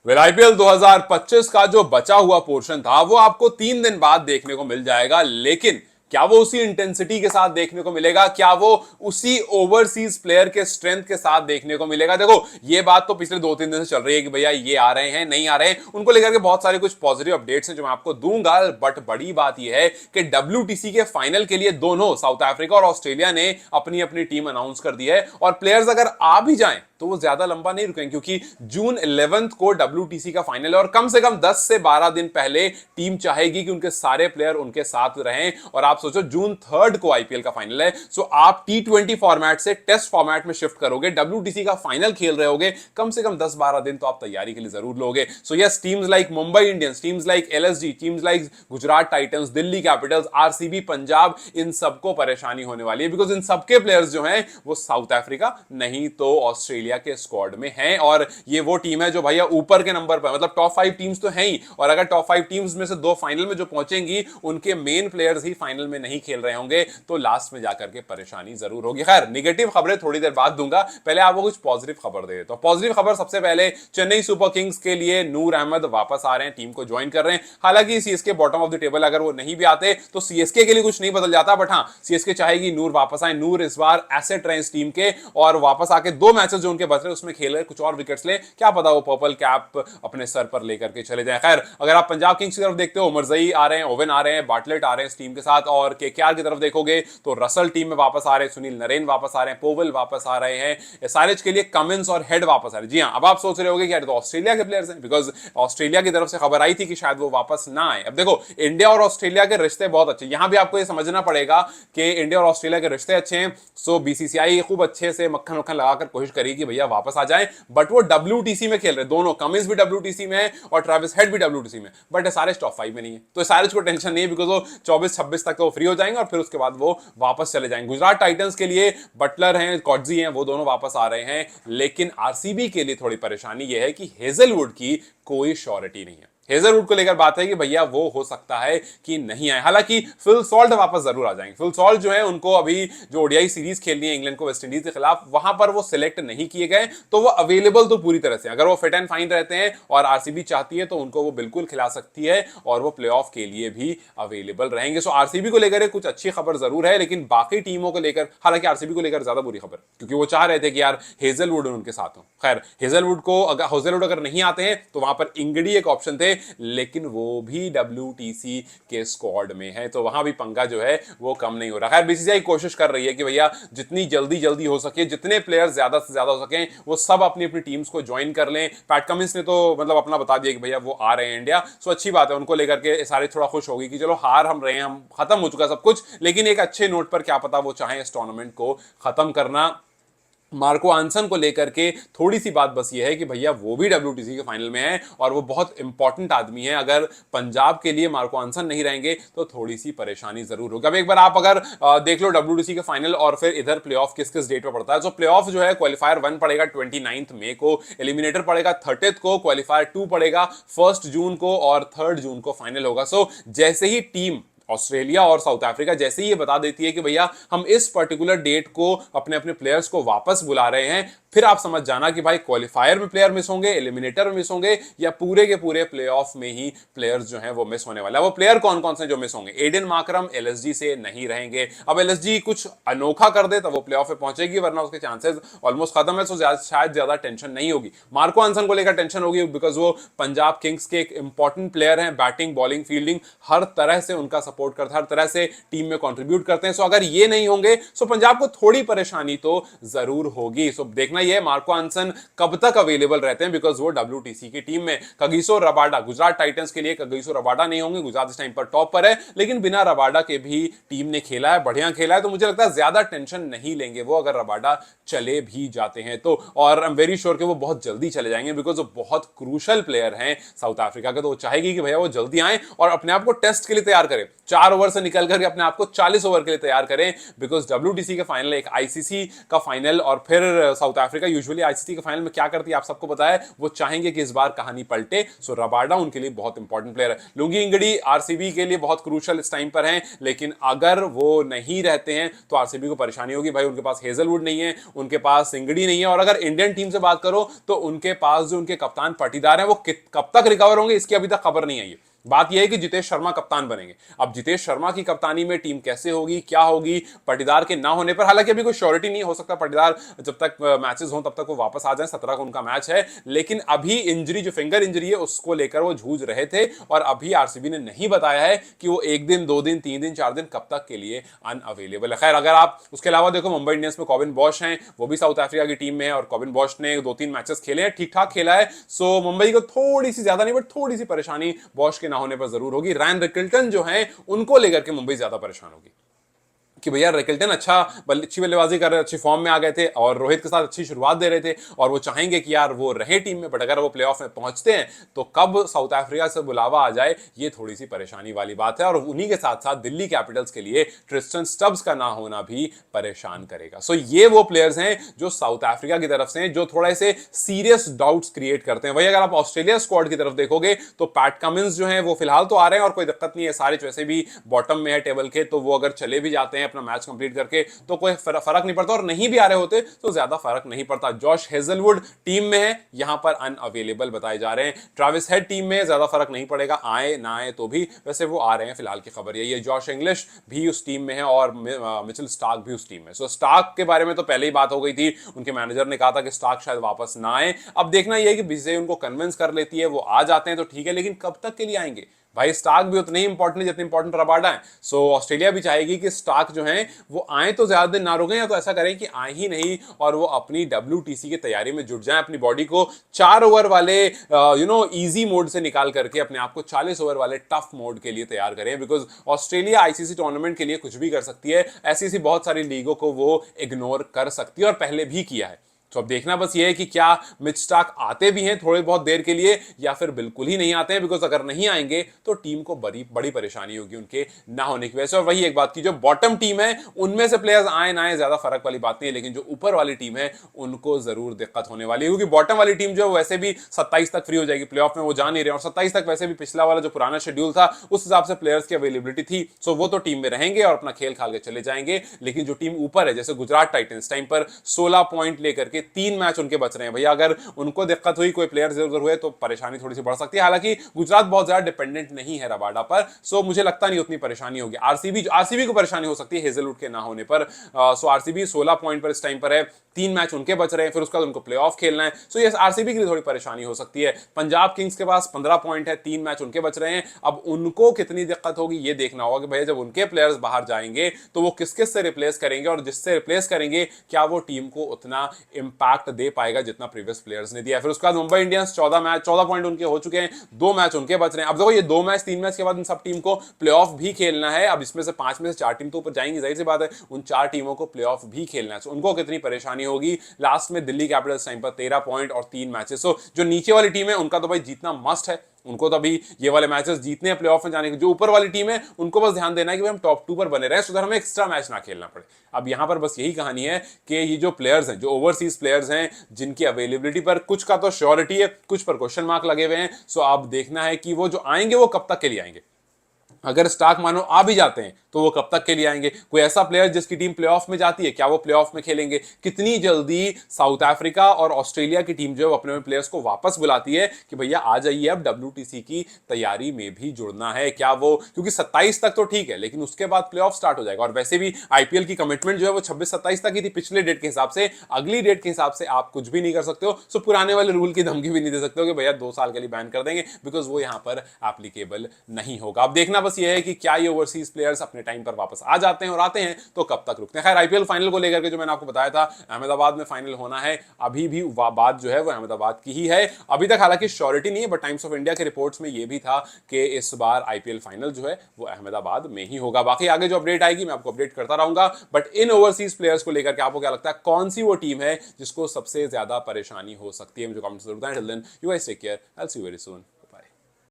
Well IPL 2025 का जो बचा हुआ पोर्शन था वो आपको 3 दिन बाद देखने को मिल जाएगा, लेकिन क्या वो उसी इंटेंसिटी के साथ देखने को मिलेगा? क्या वो उसी ओवरसीज प्लेयर के स्ट्रेंथ के साथ देखने को मिलेगा? देखो, ये बात तो पिछले 2-3 दिन से चल रही है कि भैया ये आ रहे हैं, नहीं आ रहे हैं, उनको लेकर के बहुत सारे कुछ पॉजिटिव अपडेट्स हैं जो मैं आपको दूंगा। बट बड़ी बात यह है कि डब्ल्यूटीसी के फाइनल के लिए दोनों साउथ अफ्रीका और ऑस्ट्रेलिया ने अपनी अपनी टीम अनाउंस कर दी है, और प्लेयर्स अगर आ भी जाएं तो वो ज्यादा लंबा नहीं रुकेंगे, क्योंकि जून 11 को डब्ल्यूटीसी का फाइनल है और कम से कम 10 से 12 दिन पहले टीम चाहेगी कि उनके सारे प्लेयर उनके साथ रहें। और आप सोचो, जून 3 को आईपीएल का फाइनल है, सो आप टी20 फॉर्मेट से टेस्ट फॉर्मेट में शिफ्ट करोगे, डब्ल्यूटीसी का फाइनल खेल रहे होगे, कम से कम 10-12 दिन तो आप तैयारी के लिए जरूर लोगे। So yes, teams like Mumbai Indians, teams like LSG, teams like Gujarat Titans, Delhi Capitals, RCB, Punjab, इन सबको परेशानी होने वाली है, बिकॉज इन सबके प्लेयर्स जो हैं वो साउथ अफ्रीका नहीं तो ऑस्ट्रेलिया के स्क्वाड में हैं। और ये वो टीम है जो भैया ऊपर के नंबर पर, मतलब टॉप 5 टीम्स तो हैं ही, और अगर टॉप 5 टीम्स में से 2 फाइनल में जो पहुंचेंगी उनके मेन प्लेयर्स ही फाइनल में नहीं खेल रहे होंगे, तो लास्ट में जाकर के परेशानी जरूर होगी। खैर, नेगेटिव खबरें थोड़ी देर बाद दूंगा, पहले आपको कुछ पॉजिटिव खबर दे देता हूं। पॉजिटिव खबर सबसे पहले चेन्नई सुपर किंग्स के लिए नूर अहमद वापस आ रहे हैं, टीम को ज्वाइन कर रहे हैं। हालांकि CSK bottom of the table, अगर वो नहीं भी आते तो सीएसके के लिए कुछ नहीं बदल जाता, बट हां, सीएसके चाहेगी नूर वापस आए। नूर इस बार एसेट रहे इस टीम के, और वापस आके 2 मैचेस जो उनके बच रहे उसमें खेल रहे, कुछ और विकेट्स ले, क्या पता वो पर्पल कैप अपने सर पर लेकर के चले जाएं। खैर, अगर आप पंजाब किंग्स की तरफ देखते हो, मरजई आ रहे हैं, ओवन आ रहे हैं, बाटलेट आ रहे हैं इस टीम के साथ, और केकेआर की तरफ देखोगे तो रसल टीम में वापस आ रहे हैं, सुनील नरेन वापस आ रहे हैं, पोवल वापस आ रहे हैं, एसआरएच के लिए कमिंस और हेड वापस आ रहे हैं। जी हां, अब आप सोच रहे होगे कि यार तो ऑस्ट्रेलिया के प्लेयर्स हैं, बिकॉज ऑस्ट्रेलिया की तरफ से खबर आई थी कि शायद वो वापस ना आए। अब देखो, इंडिया और ऑस्ट्रेलिया के रिश्ते बहुत अच्छे, यहां भी आपको ये समझना पड़ेगा कि इंडिया और ऑस्ट्रेलिया के रिश्ते अच्छे हैं, सो बीसीसीआई खूब अच्छे से मक्खन मक्खन लगाकर कोशिश करेगी कि भैया वापस आ जाए। बट वो डब्ल्यूटीसी में खेल रहे, दोनों कमिंस भी डब्ल्यूटीसी में है और ट्रेविस हेड भी डब्ल्यूटीसी में, बट एसआरएच टॉप 5 में नहीं है, तो एसआरएच को टेंशन नहीं है, बिकॉज वो 24-26 तक वो फ्री हो जाएंगे और फिर उसके बाद वो वापस चले जाएंगे। गुजरात टाइटंस के लिए बटलर हैं, कॉटजी हैं, वो दोनों वापस आ रहे हैं, लेकिन आरसीबी के लिए थोड़ी परेशानी यह है कि हेजलवुड की कोई श्योरिटी नहीं है। हेजलवुड को लेकर बात है कि भैया वो हो सकता है कि नहीं आए। हालांकि फिल सॉल्ट वापस जरूर आ जाएंगे। फिल सॉल्ट जो है, उनको अभी जो ओडीआई सीरीज खेलनी है इंग्लैंड को वेस्ट इंडीज के खिलाफ, वहां पर वो सिलेक्ट नहीं किए गए, तो वो अवेलेबल तो पूरी तरह से, अगर वो फिट एंड फाइन रहते हैं और आरसीबी चाहती है तो उनको वो बिल्कुल खिला सकती है और वो प्लेऑफ के लिए भी अवेलेबल रहेंगे। सो आरसीबी को लेकर कुछ अच्छी खबर जरूर है, लेकिन बाकी टीमों को लेकर, हालांकि आरसीबी को लेकर ज्यादा बुरी खबर, क्योंकि वो चाह रहे थे कि यार हेजलवुड उनके साथ हो। खैर, हेजलवुड अगर नहीं आते हैं तो वहां पर इंगडी एक ऑप्शन थे, लेकिन वो भी डब्ल्यूटीसी के स्क्वाड में है, तो वहां भी पंगा जो है वो कम नहीं हो रहा। खैर, बीसीसीआई कोशिश कर रही है कि भैया जितनी जल्दी हो सके, जितने प्लेयर्स ज्यादा से ज्यादा हो सके, वो सब अपनी अपनी टीम्स को ज्वाइन कर लें। पैट कमिंस ने तो मतलब अपना बता दिया कि भैया वो आ रहे हैं इंडिया, सो अच्छी बात है, उनको लेकर के सारे थोड़ा खुश होगी कि चलो हार हम रहे हैं, हम खत्म हो चुका सब कुछ, लेकिन एक अच्छे नोट पर क्या पता वो चाहें इस टूर्नामेंट को खत्म करना। मार्को आंसन को लेकर के थोड़ी सी बात बस ये है कि भैया वो भी डब्ल्यूटीसी के फाइनल में है और वो बहुत इंपॉर्टेंट आदमी है। अगर पंजाब के लिए मार्को आंसन नहीं रहेंगे तो थोड़ी सी परेशानी जरूर होगी। अब एक बार आप अगर देख लो डब्ल्यूटीसी के फाइनल और फिर इधर प्लेऑफ किस किस डेट पर पड़ता है, तो प्लेऑफ जो है क्वालिफायर 1 पड़ेगा 29 मई को, एलिमिनेटर पड़ेगा 30 को, क्वालिफायर 2 पड़ेगा 1 जून को और 3 जून को फाइनल होगा। सो जैसे ही टीम ऑस्ट्रेलिया और साउथ अफ्रीका जैसे ही ये बता देती है कि भैया हम इस पर्टिकुलर डेट को अपने अपने प्लेयर्स को वापस बुला रहे हैं, फिर आप समझ जाना कि भाई क्वालिफायर में प्लेयर मिस होंगे, एलिमिनेटर में मिस होंगे, या पूरे के पूरे प्लेऑफ में ही प्लेयर्स जो हैं वो मिस होने वाले हैं। वो प्लेयर कौन कौन से जो मिस होंगे? एडन मार्करम एलएसजी से नहीं रहेंगे। अब एलएसजी कुछ अनोखा कर दे तो वो प्लेऑफ में पहुंचेगी, वरना उसके चांसेस ऑलमोस्ट खत्म है, सो शायद ज्यादा टेंशन नहीं होगी। मार्को आंसन को लेकर टेंशन होगी, बिकॉज वो पंजाब किंग्स के एक इंपॉर्टेंट प्लेयर हैं, बैटिंग बॉलिंग फील्डिंग हर तरह से उनका सपोर्ट करते हैं, हर तरह से टीम में कंट्रीब्यूट करते हैं। सो अगर ये नहीं होंगे सो पंजाब को थोड़ी परेशानी तो जरूर होगी। सो देखना ये मार्को आंसन कब तक अवेलेबल रहते हैं, बिकॉज वो डब्ल्यूटीसी की टीम में। कगिसो रबाडा, गुजरात टाइटंस के लिए कगिसो रबाडा नहीं होंगे, गुजरात इस टाइम पर टॉप पर है, लेकिन बिना रबाडा के भी टीम ने खेला है, बढ़िया खेला है, तो मुझे लगता है ज्यादा टेंशन नहीं लेंगे वो अगर रबाडा चले भी जाते हैं तो। और आई एम वेरी श्योर कि वो बहुत जल्दी चले जाएंगे, बिकॉज वो बहुत क्रूशल प्लेयर हैं साउथ अफ्रीका के, तो वो चाहेगी कि भैया वो जल्दी आए और अपने आप को टेस्ट के लिए तैयार करें, 4 ओवर से निकल करके अपने आप को 40 ओवर के लिए तैयार करें, बिकॉज डब्ल्यूटीसी का फाइनल, एक आईसीसी का फाइनल और फिर साउथ अफ्रीका यूजुअली आईसीसी के फाइनल में क्या करती है आप सबको पता है, वो चाहेंगे कि इस बार कहानी पलटे। सो रबाडा उनके लिए बहुत इंपॉर्टेंट प्लेयर है। लुंगी इंगड़ी आरसीबी के लिए बहुत क्रूशियल इस टाइम पर हैं, लेकिन अगर वो नहीं रहते हैं तो आरसीबी को परेशानी होगी। भाई उनके पास हेजलवुड नहीं है, उनके पास इंगड़ी नहीं है, और अगर इंडियन टीम से बात करो तो उनके पास जो उनके कप्तान पाटीदार हैं वो कब तक रिकवर होंगे इसकी अभी तक खबर नहीं आई है। बात यह है कि जितेश शर्मा कप्तान बनेंगे। अब जितेश शर्मा की कप्तानी में टीम कैसे होगी, क्या होगी, पाटीदार के ना होने पर, हालांकि अभी कोई श्योरिटी नहीं, हो सकता पाटीदार जब तक मैचेस हों तब तक वो वापस आ जाए, 17 को उनका मैच है, लेकिन अभी इंजरी, जो फिंगर इंजरी है उसको लेकर वो जूझ रहे थे, और अभी आरसीबी ने नहीं बताया है कि वो 1 दिन 2 दिन 3 दिन 4 दिन कब तक के लिए अनअवेलेबल है। खैर अगर आप उसके अलावा देखो, मुंबई इंडियंस में कॉबिन बॉश हैं, वो भी साउथ अफ्रीका की टीम में है, और कॉबिन बॉश ने 2-3 मैचेस खेले हैं, ठीक ठाक खेला है। सो मुंबई को थोड़ी सी, ज्यादा नहीं बट थोड़ी सी परेशानी बॉश के ना होने पर जरूर होगी। रैन रिकल्टन जो है उनको लेकर के मुंबई ज्यादा परेशान होगी कि भैया रिकल्टन अच्छी बल्लेबाजी कर रहे, अच्छी फॉर्म में आ गए थे और रोहित के साथ अच्छी शुरुआत दे रहे थे, और वो चाहेंगे कि यार वो रहे टीम में, बट अगर वो प्लेऑफ में पहुंचते हैं तो कब साउथ अफ्रीका से बुलावा आ जाए, ये थोड़ी सी परेशानी वाली बात है। और उन्हीं के साथ साथ दिल्ली कैपिटल्स के लिए ट्रिस्टन स्टब्स का ना होना भी परेशान करेगा। सो ये वो प्लेयर्स हैं जो साउथ अफ्रीका की तरफ से, जो थोड़ा से सीरियस डाउट्स क्रिएट करते हैं। वही अगर आप ऑस्ट्रेलिया स्क्वाड की तरफ देखोगे तो पैट कमिंस जो है वो फिलहाल तो आ रहे हैं और कोई दिक्कत नहीं है, सारे वैसे भी बॉटम में है टेबल के, तो वो अगर चले भी जाते हैं अपना मैच कंप्लीट करके तो कोई फर्क नहीं पड़ता, और नहीं भी आ रहे होते तो ज्यादा फर्क नहीं पड़ता। जॉश हेजलवुड टीम में है, यहां पर अनअवेलेबल बताए जा रहे हैं। ट्रेविस हेड टीम में, ज्यादा फर्क नहीं पड़ेगा, आए ना आए तो भी, वैसे वो आ रहे हैं, फिलहाल की खबर यही है। जॉश इंग्लिश भी उस टीम में है और मिचेल स्टार्क भी उस टीम में। सो स्टार्क के बारे में तो पहले ही बात हो गई थी, उनके मैनेजर ने कहा था कि स्टार्क शायद वापस ना आए। अब देखना यह है कि विजय उनको कन्विंस कर लेती है, वो आ जाते हैं तो ठीक है, लेकिन कब तक के लिए आएंगे? भाई स्टार्क भी उतने ही इंपॉर्टेंट है जितने इंपॉर्टेंट रबाडा है। सो ऑस्ट्रेलिया भी चाहेगी कि स्टार्क जो है वो आए तो ज्यादा दिन ना रुकें, या तो ऐसा करें कि आए ही नहीं और वो अपनी WTC की तैयारी में जुट जाएं, अपनी बॉडी को 4 ओवर वाले इजी मोड से निकाल करके अपने आप को 40 ओवर वाले टफ मोड के लिए तैयार करें, बिकॉज ऑस्ट्रेलिया आईसीसी टूर्नामेंट के लिए कुछ भी कर सकती है, ऐसी बहुत सारी लीगों को वो इग्नोर कर सकती है और पहले भी किया है। तो अब देखना बस ये है कि क्या मिच स्टार्क आते भी हैं थोड़ी बहुत देर के लिए या फिर बिल्कुल ही नहीं आते हैं, बिकॉज अगर नहीं आएंगे तो टीम को बड़ी परेशानी होगी उनके ना होने की वजह से। और वही एक बात की जो बॉटम टीम है उनमें से प्लेयर्स आए ना आए ज्यादा फर्क वाली बात नहीं है, लेकिन जो ऊपर वाली टीम है उनको जरूर दिक्कत होने वाली है, क्योंकि बॉटम वाली टीम जो है वैसे भी 27 तक फ्री हो जाएगी, प्लेऑफ में वो जा नहीं रहे, और 27 तक वैसे भी पिछला वाला जो पुराना शेड्यूल था उस हिसाब से प्लेयर्स की अवेलेबिलिटी थी, सो वो तो टीम में रहेंगे और अपना खेल खाल के चले जाएंगे। लेकिन जो टीम ऊपर है, जैसे गुजरात टाइटंस टाइम पर 16 पॉइंट लेकर के 3 मैच उनके बच रहे हैं, भैया अगर उनको दिक्कत हुई, कोई प्लेयर इधर उधर हुए तो परेशानी थोड़ी सी बढ़ सकती है। हालांकि गुजरात बहुत ज्यादा डिपेंडेंट नहीं है रबाडा पर, सो मुझे लगता नहीं उतनी परेशानी होगी। आरसीबी को परेशानी हो सकती है हेजलवुड के ना होने पर। सो आरसीबी 16 पॉइंट पर इस टाइम पर है, 3 मैच उनके बच रहे हैं, फिर उसका उनको प्लेऑफ खेलना है, सो ये आरसीबी के लिए थोड़ी परेशानी हो सकती है। पंजाब किंग्स के पास 15 पॉइंट है, 3 मैच उनके बच रहे हैं, अब उनको कितनी दिक्कत होगी ये देखना होगा कि भैया जब उनके प्लेयर्स बाहर जाएंगे तो वो किस किस से रिप्लेस करेंगे, और जिससे रिप्लेस करेंगे क्या वो टीम को उतना इंपैक्ट दे पाएगा जितना प्रीवियस प्लेयर्स ने दिया। फिर उसके बाद मुंबई इंडियंस 14 पॉइंट उनके हो चुके हैं, 2 मैच उनके बच रहे हैं। अब देखो ये 2 मैच 3 मैच के बाद इन सब टीम को प्लेऑफ भी खेलना है, अब इसमें से 5 में से 4 टीम तो ऊपर जाएंगी, जाहिर सी बात है उन 4 टीमों को प्लेऑफ भी खेलना है, उनको कितनी परेशानी होगी। लास्ट में दिल्ली कैपिटल्स टाइम पर 13 पॉइंट और 3 मैचेस, सो जो नीचे वाली टीम है उनका तो भाई जीतना मस्ट है, उनको तो अभी ये वाले मैचेस जीतने हैं प्लेऑफ में जाने के। जो ऊपर वाली टीम है उनको बस ध्यान देना है कि हम टॉप 2 पर बने रहे, सो हमें एक्स्ट्रा मैच ना खेलना पड़े। अब यहां पर बस यही कहानी है कि ये जो प्लेयर्स हैं, जो ओवरसीज प्लेयर्स हैं, जिनकी अवेलेबिलिटी पर कुछ का तो श्योरिटी है, कुछ पर क्वेश्चन मार्क लगे हुए हैं, सो अब देखना है कि वो जो आएंगे वो कब तक के लिए आएंगे। अगर स्टार्क मानो आ भी जाते हैं तो वो कब तक के लिए आएंगे? कोई ऐसा प्लेयर जिसकी टीम प्लेऑफ में जाती है, क्या वो प्लेऑफ में खेलेंगे? कितनी जल्दी साउथ अफ्रीका और ऑस्ट्रेलिया की टीम जो है अपने प्लेयर्स को वापस बुलाती है कि भैया आ जाइए, अब WTC की तैयारी में भी जुड़ना है? क्या वो, क्योंकि 27 तक तो ठीक है, लेकिन उसके बाद प्लेऑफ स्टार्ट हो जाएगा, और वैसे भी IPL की कमिटमेंट जो है वो 26-27 तक ही थी पिछले डेट के हिसाब से, अगली डेट के हिसाब से आप कुछ भी नहीं कर सकते हो। सो पुराने वाले रूल की धमकी भी नहीं दे सकते हो कि भैया 2 साल के लिए बैन कर देंगे, बिकॉज वो यहां पर एप्लीकेबल नहीं होगा। अब देखना बस ये है कि क्या ये ओवरसीज प्लेयर्स अपने टाइम पर वापस आ जाते हैं, और आते हैं तो कब तक रुकते हैं। खैर IPL फाइनल को लेकर के जो मैंने आपको बताया था अहमदाबाद में फाइनल होना है, अभी भी बात जो है वो अहमदाबाद की ही है। अभी तक हालांकि श्योरिटी नहीं है, बट टाइम्स ऑफ इंडिया के रिपोर्ट्स में ये भी था कि इस बार IPL फाइनल जो है वो अहमदाबाद में ही होगा। बाकी आगे जो अपडेट आएगी मैं आपको अपडेट करता रहूंगा, बट इन ओवरसीज प्लेयर्स को लेकर के आपको क्या लगता है, कौन सी वो टीम है जिसको सबसे ज्यादा परेशानी हो सकती है? मुझे कमेंट्स जरूर बताएं। Till then you guys take care, I will see you very soon.